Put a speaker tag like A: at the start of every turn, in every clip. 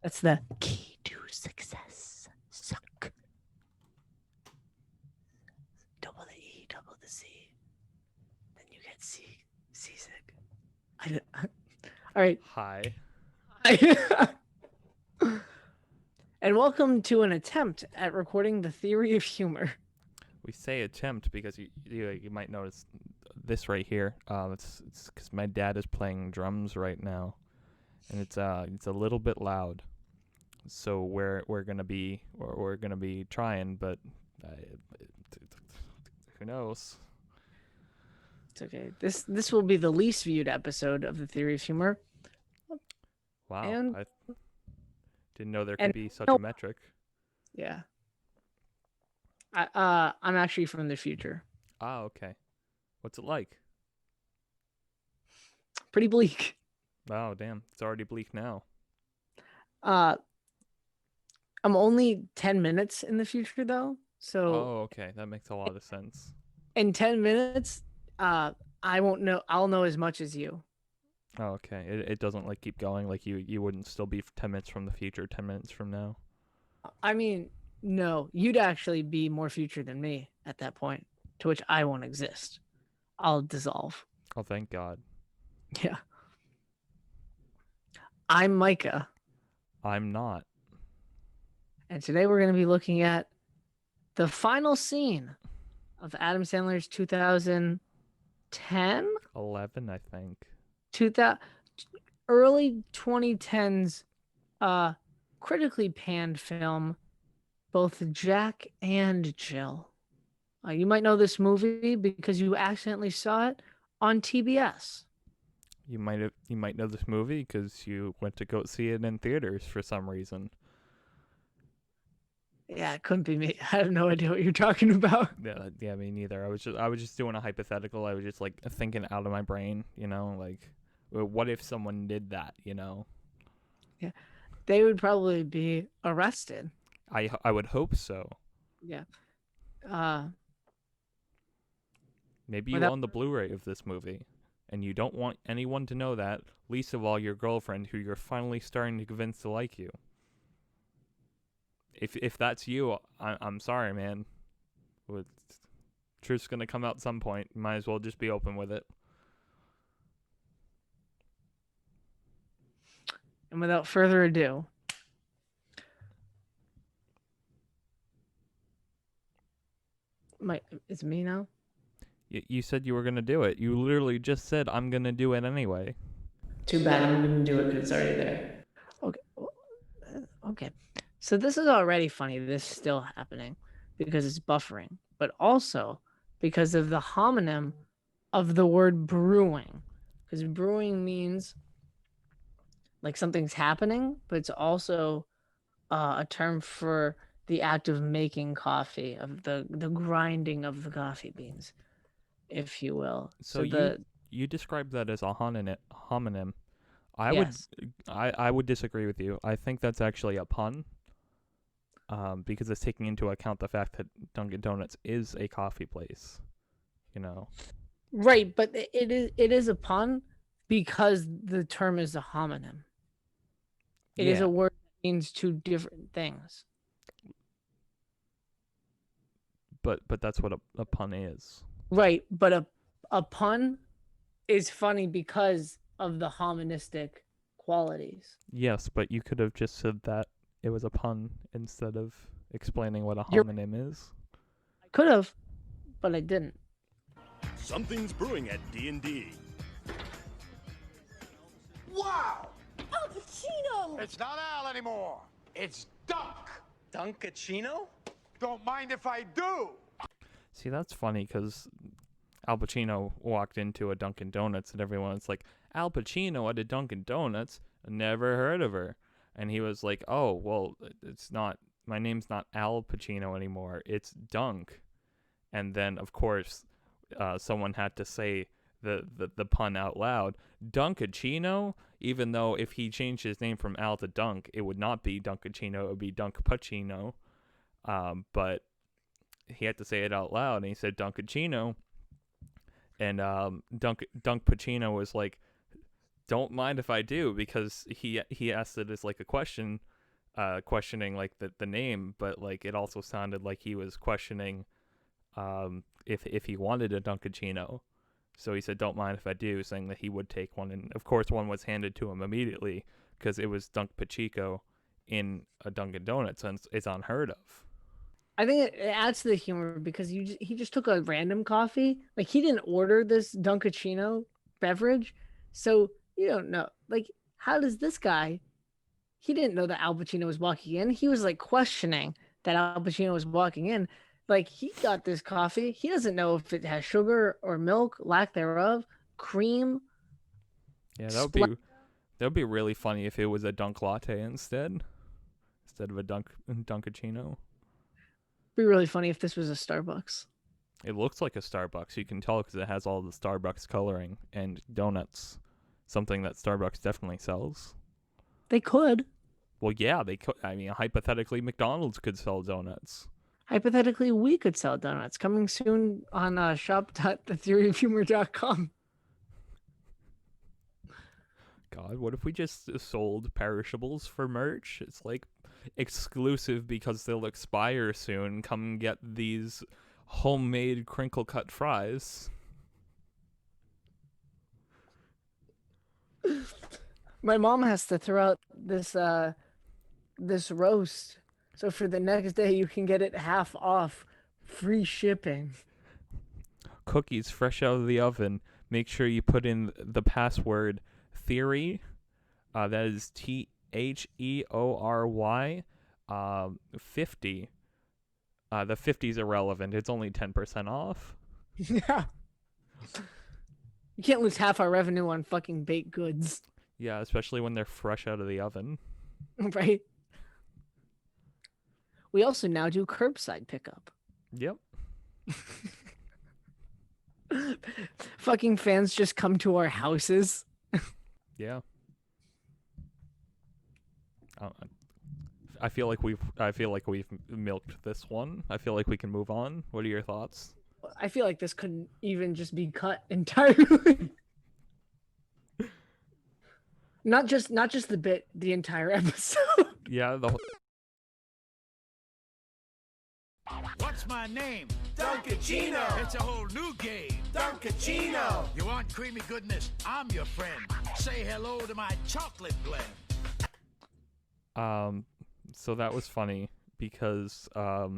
A: That's the key to success. Suck. Double the E, double the C. Then you get seasick. All right.
B: Hi.
A: And welcome to an attempt at recording the theory of humor.
B: We say attempt because you might notice this right here. It's because my dad is playing drums right now, and it's a little bit loud. So we're gonna be trying, but who knows?
A: It's okay. This will be the least viewed episode of the theory of humor.
B: Wow,
A: And
B: I didn't know there
A: and
B: could be such a metric.
A: yeah. I'm actually from the future.
B: Ah, okay. What's it like?
A: Pretty bleak.
B: Oh, damn. It's already bleak now.
A: I'm only 10 minutes in the future though. So
B: Oh, okay. That makes a lot of sense.
A: in 10 minutes, I won't know. I'll know as much as you.
B: Oh, okay. It doesn't like keep going. Like you wouldn't still be 10 minutes from the future, 10 minutes from now.
A: I mean, no, you'd actually be more future than me at that point, to which I won't exist. I'll dissolve.
B: Oh, thank God.
A: Yeah. I'm Micah,
B: I'm not.
A: and today we're going to be looking at the final scene of Adam Sandler's 2010,
B: 11, I think.
A: 2000, early 2010s critically panned film, both Jack and Jill. You might know this movie because you accidentally saw it on TBS.
B: You might know this movie because you went to go see it in theaters for some reason.
A: Yeah, it couldn't be me. I have no idea what you're talking about.
B: Yeah, me neither. I was just doing a hypothetical. I was just like thinking out of my brain, like, what if someone did that,
A: Yeah, they would probably be arrested.
B: I would hope so.
A: Yeah. Uh,
B: Maybe you
A: without
B: own the Blu-ray of this movie, and you don't want anyone to know that, least of all your girlfriend, who you're finally starting to convince to like you. If that's you, I'm sorry, man. Truth's gonna come out some point. You might as well just be open with it.
A: and without further ado, it's me now.
B: You said you were gonna do it. You literally just said I'm gonna do it anyway.
A: Too bad I'm gonna do it because it's already there. Okay. Okay. So this is already funny. This is still happening because it's buffering, but also because of the homonym of the word brewing. Because brewing means like something's happening, but it's also a term for the act of making coffee, of the grinding of the coffee beans, if you will.
B: So you described that as a homonym.
A: Yes.
B: I would disagree with you. I think that's actually a pun. Because it's taking into account the fact that Dunkin' Donuts is a coffee place,
A: Right, but it is a pun because the term is a homonym. It is
B: Yeah,
A: a word that means two different things.
B: but that's what a pun is.
A: Right, but a pun is funny because of the homonistic qualities.
B: Yes, but you could have just said that it was a pun instead of explaining what a
A: You're
B: homonym is.
A: I could have, but I didn't.
C: Something's brewing at D&D.
D: Wow!
E: Al Pacino!
D: It's not Al anymore. It's Dunk.
F: DUNKACCINO?
D: Don't mind if I do.
B: See, that's funny because Al Pacino walked into a Dunkin' Donuts and everyone's like, Al Pacino at a Dunkin' Donuts? Never heard of her. And he was like, oh, well, it's not, my name's not Al Pacino anymore. It's Dunk. And then, of course, someone had to say the pun out loud. DUNKACCINO? Even though if he changed his name from Al to Dunk, it would not be DUNKACCINO, it would be DUNKACCINO. But he had to say it out loud, and he said DUNKACCINO. And Dunk Pacino was like, don't mind if I do, because he asked it as like a question, questioning like the name, but like it also sounded like he was questioning if he wanted a DUNKACCINO. So he said, "Don't mind if I do," saying that he would take one, and of course one was handed to him immediately because it was Dunk Pachico in a Dunkin' Donuts, and it's unheard of.
A: I think it adds to the humor because he just took a random coffee. Like he didn't order this DUNKACCINO beverage, so you don't know. Like, how does this guy? He didn't know that Al Pacino was walking in. He was like questioning that Al Pacino was walking in. Like he got this coffee. He doesn't know if it has sugar or milk, lack thereof, cream.
B: Yeah,
A: Spl-
B: that would be really funny if it was a Dunk Latte instead of a DUNKACCINO.
A: Be really funny if this was a Starbucks.
B: It looks like a Starbucks. You can tell because it has all the Starbucks coloring and donuts, something that Starbucks definitely sells.
A: They could.
B: Well, yeah, they could. I mean, hypothetically, McDonald's could sell donuts.
A: Hypothetically, we could sell donuts. Coming soon on shop.thetheoryofhumor.com.
B: God, what if we just sold perishables for merch? It's like exclusive because they'll expire soon. Come and get these homemade crinkle cut fries.
A: My mom has to throw out this roast. So for the next day you can get it half off, free shipping.
B: Cookies fresh out of the oven. Make sure you put in the password theory. That is THEORY 50. The 50 is irrelevant. It's only 10% off.
A: Yeah. You can't lose half our revenue on fucking baked goods.
B: Yeah, especially when they're fresh out of the oven.
A: Right? We also now do curbside pickup.
B: Yep.
A: Fucking fans just come to our houses.
B: Yeah. I feel like we've milked this one. I feel like we can move on. What are your thoughts?
A: I feel like this couldn't even just be cut entirely. Not just the bit, the entire episode.
B: Yeah,
D: What's my name? DUNKACCINO. It's a whole new game. DUNKACCINO. You want creamy goodness? I'm your friend. Say hello to my chocolate blend.
B: So that was funny because I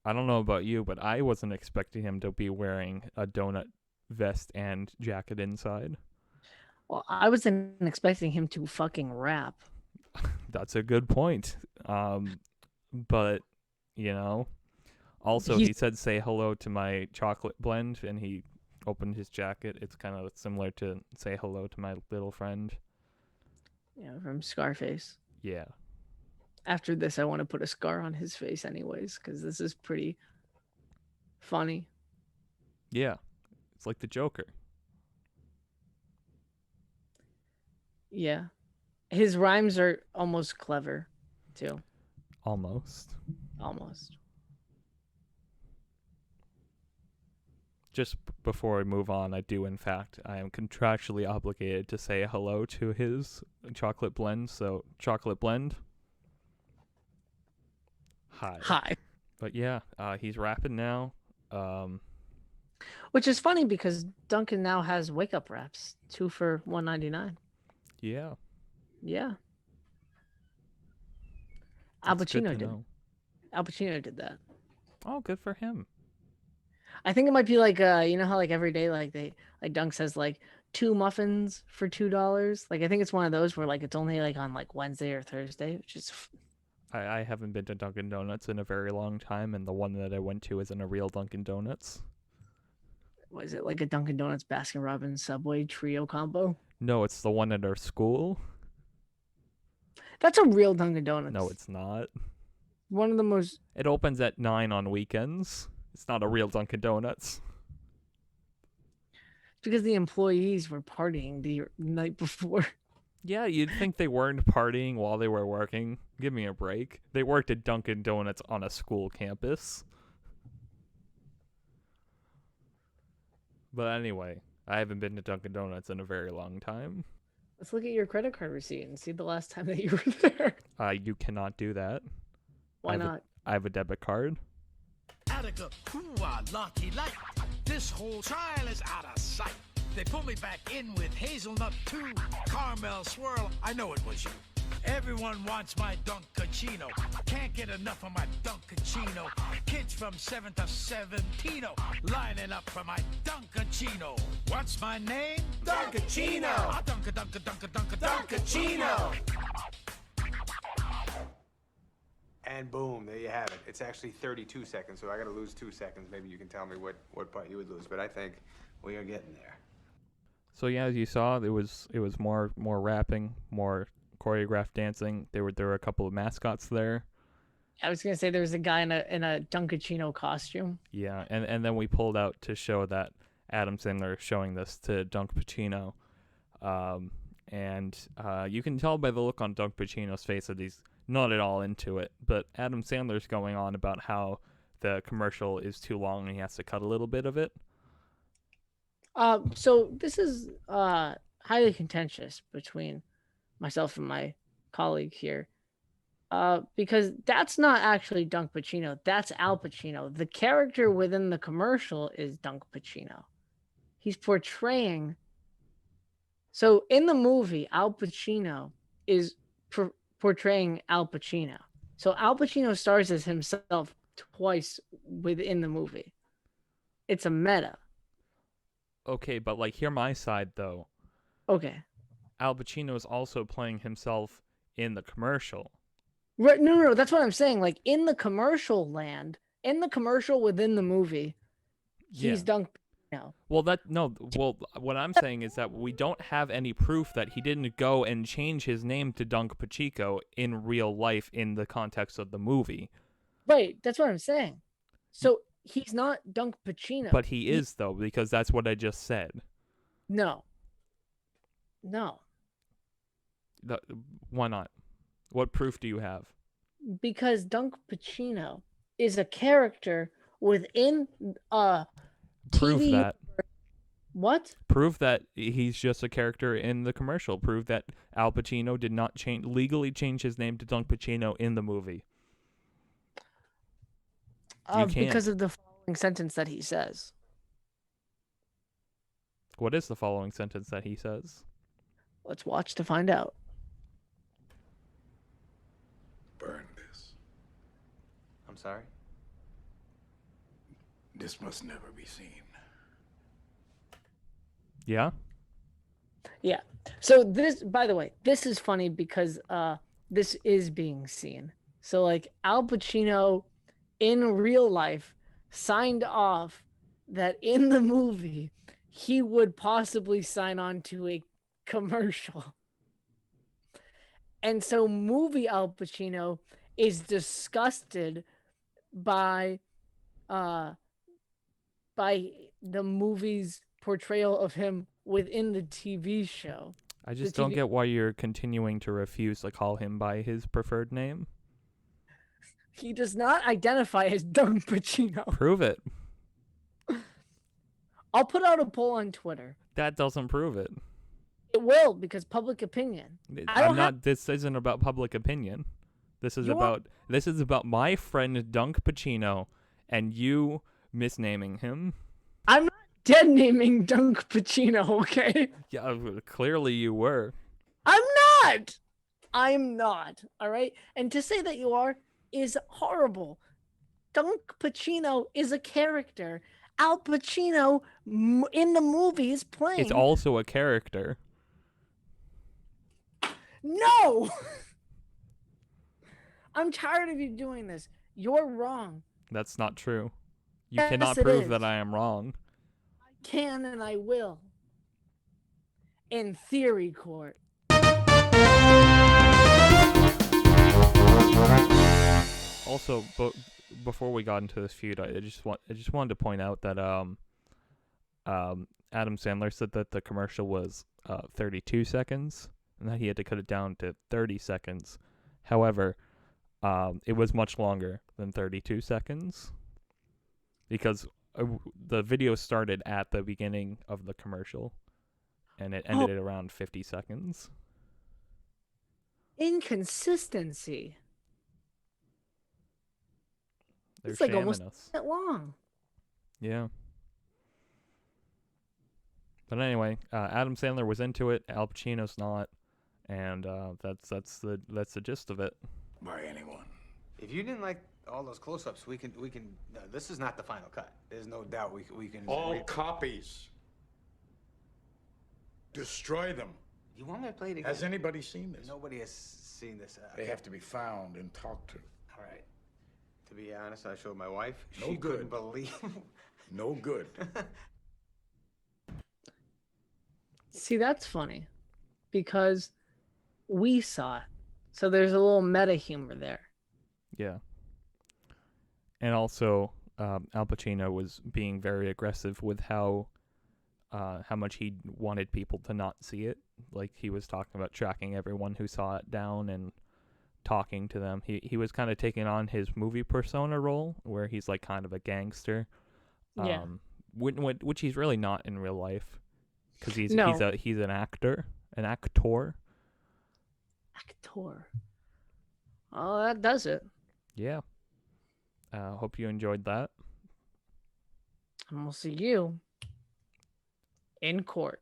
B: don't know about you, but I wasn't expecting him to be wearing a donut vest and jacket inside.
A: Well, I wasn't expecting him to fucking rap.
B: That's a good point. But you know, also he said say hello to my chocolate blend, and he opened his jacket. It's kind of similar to say hello to my little friend.
A: Yeah, from Scarface.
B: Yeah.
A: After this, I want to put a scar on his face anyways, because this is pretty funny.
B: Yeah. It's like the Joker.
A: Yeah. His rhymes are almost clever, too.
B: Almost.
A: Almost.
B: Just before we move on, I am contractually obligated to say hello to his chocolate blend. So, chocolate blend. Hi.
A: Hi.
B: But yeah, he's rapping now.
A: Which is funny because Dunkin' now has wake up wraps, 2 for $1.99.
B: Yeah.
A: Yeah.
B: Al
A: Pacino did that.
B: Oh, good for him.
A: I think it might be like you know how like every day like Dunk says like 2 muffins for $2. Like I think it's one of those where like it's only like on like Wednesday or Thursday, which is.
B: I haven't been to Dunkin' Donuts in a very long time, and the one that I went to isn't a real Dunkin' Donuts.
A: Was it like a Dunkin' Donuts, Baskin Robbins, Subway trio combo?
B: No, it's the one at our school.
A: That's a real Dunkin' Donuts.
B: No, it's not.
A: One of the most.
B: It opens at 9 on weekends. It's not a real Dunkin' Donuts.
A: Because the employees were partying the night before.
B: Yeah, you'd think they weren't partying while they were working. Give me a break. They worked at Dunkin' Donuts on a school campus. But anyway, I haven't been to Dunkin' Donuts in a very long time.
A: Let's look at your credit card receipt and see the last time that you were there.
B: You cannot do that.
A: Why not?
B: I have a debit card.
D: Attica, lucky light. This whole trial is out of sight. They pull me back in with hazelnut too. Caramel swirl, I know it was you. Everyone wants my DUNKACCINO. Can't get enough of my DUNKACCINO. Kids from 7 to 17 lining up for my DUNKACCINO. What's my name?
F: DUNKACCINO.
D: I DUNKACCINO.
G: And boom, there you have it. It's actually 32 seconds, so I gotta lose 2 seconds. Maybe you can tell me what part you would lose, but I think we are getting there.
B: So yeah, as you saw, it was more rapping, more choreographed dancing. There were a couple of mascots there.
A: I was gonna say there was a guy in a DUNKACCINO costume.
B: Yeah, and then we pulled out to show that Adam Sandler showing this to Dunk Pacino, and you can tell by the look on Dunk Pacino's face that he's not at all into it. But Adam Sandler's going on about how the commercial is too long and he has to cut a little bit of it.
A: So this is highly contentious between myself and my colleague here. Because that's not actually Dunk Pacino. That's Al Pacino. The character within the commercial is Dunk Pacino. He's portraying. So in the movie, Al Pacino is portraying Al Pacino. So Al Pacino stars as himself twice within the movie. It's a meta.
B: Okay, but like, hear my side though.
A: Okay.
B: Al Pacino is also playing himself in the commercial.
A: Right, no, that's what I'm saying. Like in the commercial land, in the commercial within the movie, he's Dunk Pacino.
B: Well, what I'm saying is that we don't have any proof that he didn't go and change his name to Dunk Pachico in real life in the context of the movie.
A: Right, that's what I'm saying. So he's not Dunk Pacino.
B: But he is, though, because that's what I just said.
A: No.
B: Why not? What proof do you have?
A: Because Dunk Pacino is a character within
B: Prove
A: TV.
B: that.
A: What?
B: Prove that he's just a character in the commercial. Prove that Al Pacino did not legally change his name to Dunk Pacino in the movie.
A: Because of the following sentence that he says.
B: What is the following sentence that he says?
A: Let's watch to find out.
D: Burn this.
G: I'm sorry?
D: This must never be seen.
B: Yeah?
A: Yeah. So this, by the way, this is funny because this is being seen. So like Al Pacino in real life signed off that in the movie he would possibly sign on to a commercial. And so movie Al Pacino is disgusted by the movie's portrayal of him within the TV show.
B: I just don't get why you're continuing to refuse to call him by his preferred name.
A: He does not identify as Dunk Pacino.
B: Prove it.
A: I'll put out a poll on Twitter.
B: That doesn't prove it.
A: It will, because public opinion.
B: This isn't about public opinion. This is about my friend Dunk Pacino and you misnaming him.
A: I'm not dead naming Dunk Pacino, okay?
B: Yeah, clearly you were.
A: I'm not. All right? And to say that you are is horrible. Dunk Pacino is a character. Al Pacino in the movie is playing.
B: It's also a character.
A: No! I'm tired of you doing this. You're wrong.
B: That's not true. You
A: Yes,
B: cannot
A: it
B: prove
A: is.
B: that I am wrong.
A: I can and I will. In theory court.
B: Also, before we got into this feud, I just wanted to point out that Adam Sandler said that the commercial was 32 seconds and that he had to cut it down to 30 seconds. However, it was much longer than 32 seconds because the video started at the beginning of the commercial and it ended at around 50 seconds.
A: Inconsistency.
B: They're
A: It's like
B: shamming
A: almost
B: us.
A: that long.
B: Yeah. But anyway, Adam Sandler was into it. Al Pacino's not, and that's the gist of it.
D: By anyone.
G: If you didn't like all those close-ups, we can. No, this is not the final cut. There's no doubt we can.
D: All copies. Destroy them.
G: You want me to play it again?
D: Has anybody seen this?
G: Nobody has seen this.
D: They have to be found and talked to.
G: All right. To be honest, I showed my wife.
D: No
G: She
D: good.
G: couldn't believe.
D: No good.
A: See, that's funny because we saw it. So there's a little meta humor there.
B: Yeah. And also, Al Pacino was being very aggressive with how much he wanted people to not see it. Like, he was talking about tracking everyone who saw it down and talking to them. He was kind of taking on his movie persona role, where he's like kind of a gangster.
A: Yeah.
B: Which he's really not in real life, because he's
A: No.
B: he's an actor.
A: Actor. Oh, that does it.
B: Yeah. Hope you enjoyed that.
A: And we'll see you in court.